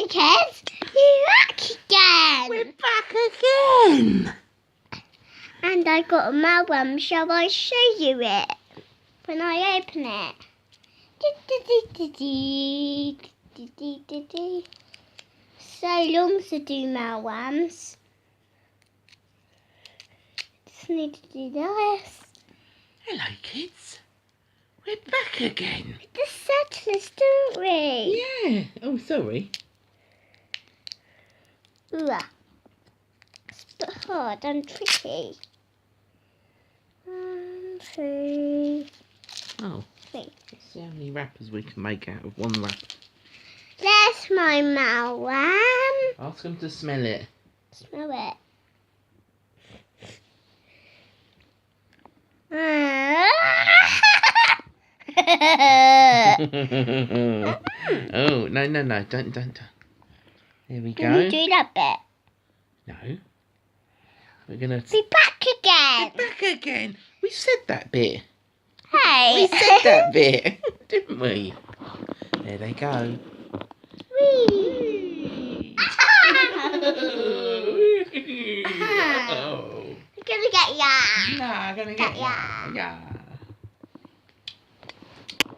Hi kids, we're back again. We're back again. And I got a mailworm. Shall I show you it when I open it? So long to do mailworms. Just need to do this. Hello, kids. We're back again. Just settle this, don't we? Yeah. Oh, sorry. Ooh, it's a bit hard and tricky. 1, 2, Oh. 3. Let's see how many wrappers we can make out of one wrapper. There's my mailworm. Ask them to smell it. Smell it. Oh, no. Don't. There we Can you go. do that bit? No. We're going to... Be back again. We're back again. We said that bit. Hey. We said that bit, didn't we? There they go. Whee. Oh. I'm gonna get ya. No, I'm gonna get ya. ya.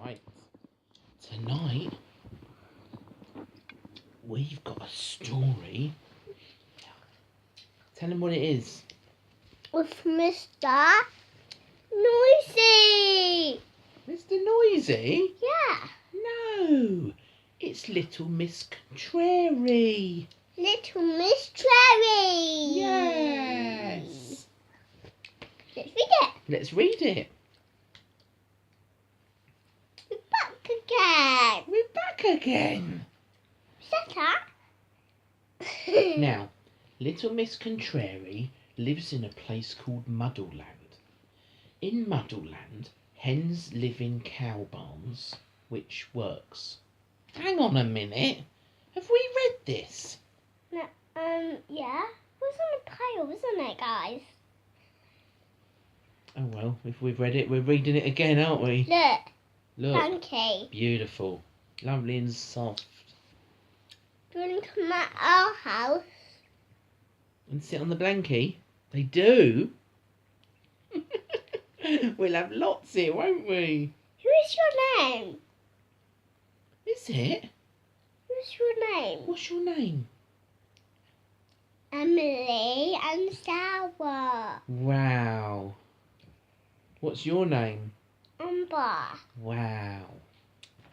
Right. Tonight, we've got a story. Tell them what it is. With Mr. Noisy. Mr. Noisy? Yeah. No. It's Little Miss Contrary. Little Miss Cherry. Yes. Let's read it. Let's read it. We're back again. We're back again. Shut up. Now, Little Miss Contrary lives in a place called Muddleland. In Muddleland, hens live in cow barns, which works. Hang on a minute. Have we read this? No, yeah. It was on a pile, wasn't it, guys? Oh well, if we've read it, we're reading it again, aren't we? Look. Look. Donkey. Beautiful. Lovely and soft. Do you want to come at our house? And sit on the blankie? They do? We'll have lots here, won't we? Who is your name? Is it? Who's your name? What's your name? Emily and Sarah. Wow. What's your name? Amber. Wow.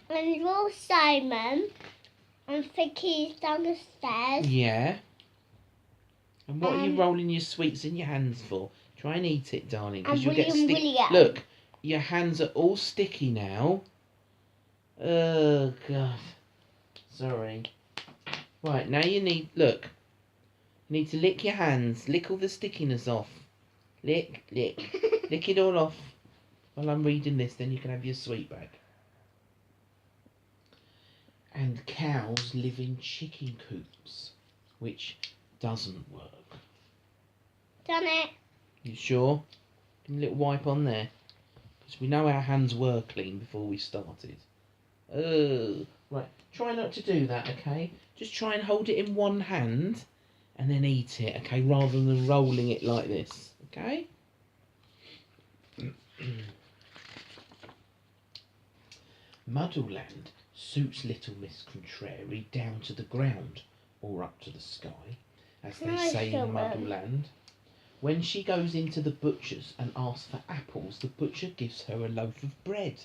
And you're Simon. And Vicky's down the stairs. Yeah. And what are you rolling your sweets in your hands for? Try and eat it, darling, because you'll get sticky. Look, your hands are all sticky now. Oh, God. Sorry. Right, now you need... Look. You need to lick your hands. Lick all the stickiness off. Lick. Lick it all off. While I'm reading this, then you can have your sweet back. And cows live in chicken coops, which doesn't work. Done it. You sure? Give me a little wipe on there. Because we know our hands were clean before we started. Oh, right. Try not to do that, okay? Just try and hold it in one hand and then eat it, okay? Rather than rolling it like this, okay? Muddleland suits Little Miss Contrary down to the ground, or up to the sky, as they say in Muddleland. When she goes into the butcher's and asks for apples, the butcher gives her a loaf of bread,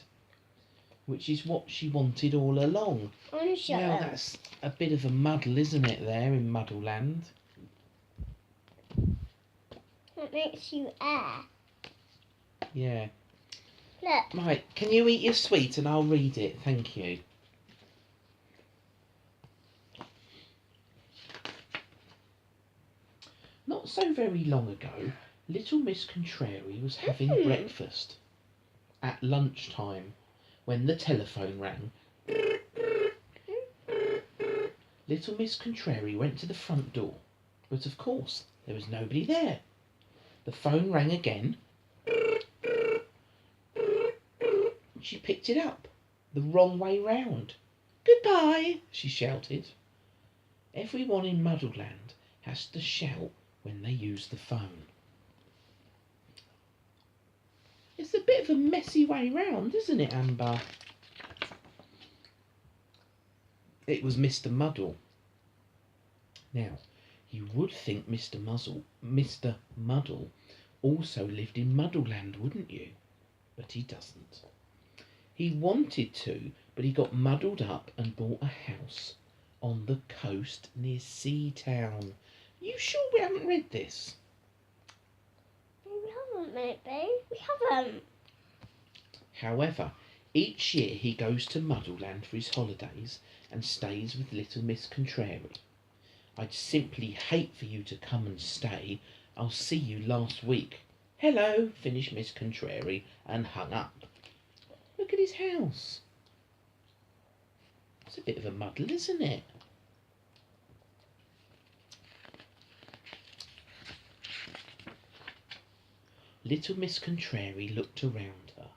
which is what she wanted all along. Well, that's a bit of a muddle, isn't it, there in Muddleland? That makes you air. Yeah. Look. Right, can you eat your sweet and I'll read it? Thank you. Not so very long ago, Little Miss Contrary was having breakfast at lunchtime when the telephone rang. Little Miss Contrary went to the front door, but of course there was nobody there. The phone rang again. She picked it up the wrong way round. "Goodbye," she shouted. Everyone in Muddleland has to shout when they use the phone. It's a bit of a messy way round, isn't it, Amber? It was Mr. Muddle. Now, you would think Mr. Muddle also lived in Muddleland, wouldn't you? But he doesn't. He wanted to, but he got muddled up and bought a house on the coast near Seatown. You sure we haven't read this? We haven't, maybe. We haven't. However, each year he goes to Muddleland for his holidays and stays with little Miss Contrary. I'd simply hate for you to come and stay. I'll see you last week. Hello, finished Miss Contrary and hung up. Look at his house. It's a bit of a muddle, isn't it? Little Miss Contrary looked around her.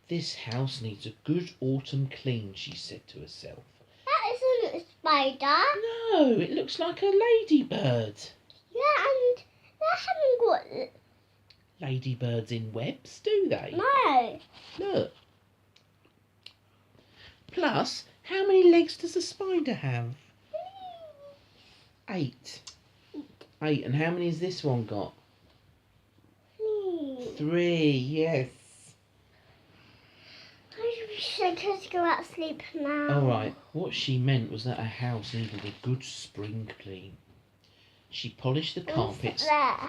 This house needs a good autumn clean, she said to herself. That isn't a spider. No, it looks like a ladybird. Yeah, and they haven't got... Ladybirds in webs, do they? No. Look. Plus, how many legs does a spider have? 8. 8, and how many has this one got? 3, yes. I wish I could go out to sleep now. Alright, what she meant was that her house needed a good spring clean. She polished the carpets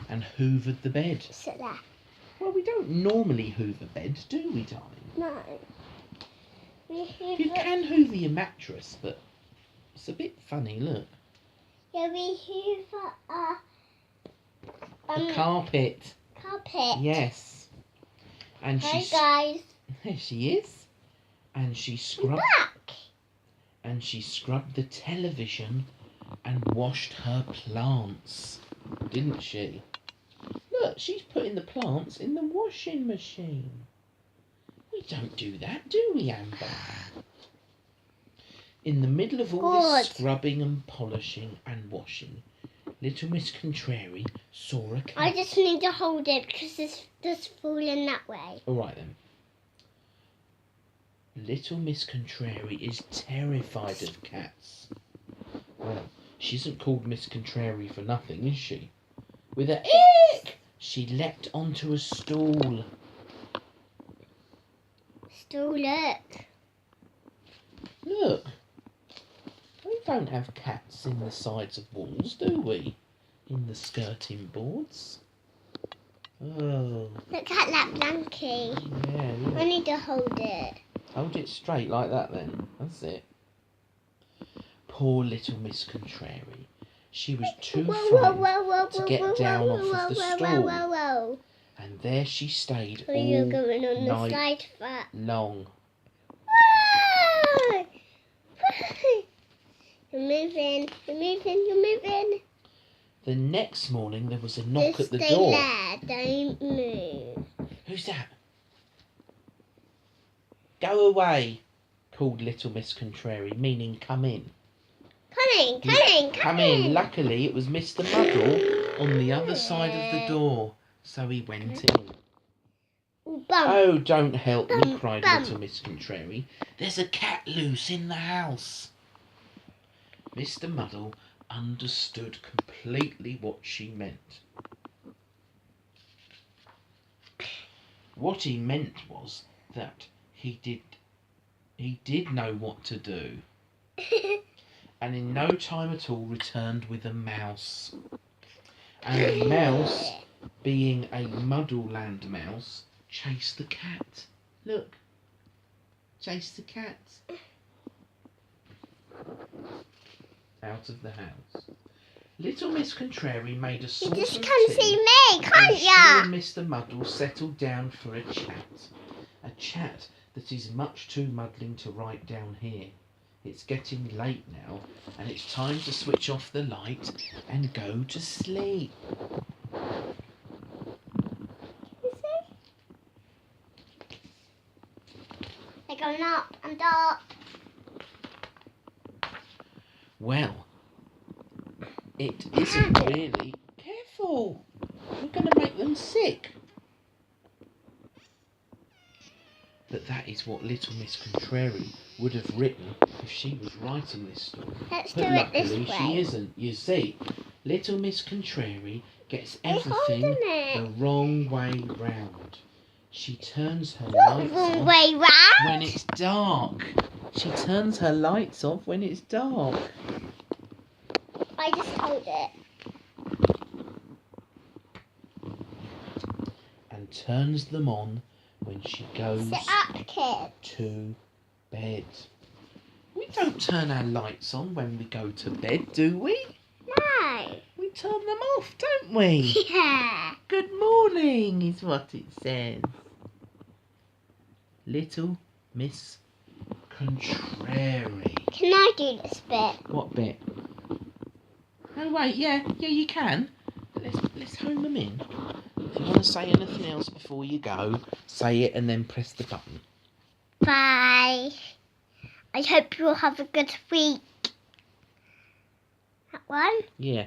and hoovered the bed. Sit there. Well, we don't normally hoover beds, do we, darling? No. You can hoover your mattress, but it's a bit funny, look. Yeah, we hoover the carpet. Carpet. Yes. And Hi, guys. There she is. And she scrubbed. Back. And she scrubbed the television and washed her plants, didn't she? Look, she's putting the plants in the washing machine. We don't do that, do we, Amber? In the middle of all this scrubbing and polishing and washing, little Miss Contrary saw a cat. I just need to hold it because it's just falling that way. All right then. Little Miss Contrary is terrified of cats. Well, she isn't called Miss Contrary for nothing, is she? With a ick, she leapt onto a stool. Stool, look. Look. We don't have cats in the sides of walls, do we? In the skirting boards. Oh. Look at that blankie. Yeah, look. I need to hold it. Hold it straight like that then. That's it. Poor little Miss Contrary. She was too frightened to get down off of the stool. And there she stayed all You're going on the night side foot. long. You're moving, you're moving, you're moving. The next morning there was a knock Just at the stay door. there, don't move. Who's that? Go away, called little Miss Contrary, meaning come in. Come in. Luckily it was Mr. Muddle on the other side of the door, so he went in. Oh, don't help me, cried little Miss Contrary. There's a cat loose in the house. Mr. Muddle understood completely what she meant. What he meant was that he did know what to do. And in no time at all returned with a mouse. And the mouse, being a Muddleland mouse, chased the cat. Look. Chased the cat. Out of the house. Little Miss Contrary made a saucer of tea. You just come see me, can't and ya? she and Mr. Muddle settled down for a chat. A chat that is much too muddling to write down here. It's getting late now, and it's time to switch off the light and go to sleep. You see? They're going up and up. Well, It isn't really. Careful! You're going to make them sick. But that is what little Miss Contrary would have written if she was writing this story. Let's but do it this luckily, way. she isn't. You see, little Miss Contrary gets everything the wrong way round. She turns her lights wrong off way round? when it's dark. She turns her lights off when it's dark. I just told it. And turns them on when she goes Sit up, kid. to bed. We don't turn our lights on when we go to bed, do we? No. We turn them off, don't we? Yeah. Good morning is what it says. Little Miss Contrary. Can I do this bit? What bit? Oh wait, yeah, you can. Let's home them in. If you want to say anything else before you go, say it and then press the button. Bye. I hope you'll have a good week. That one? Yeah.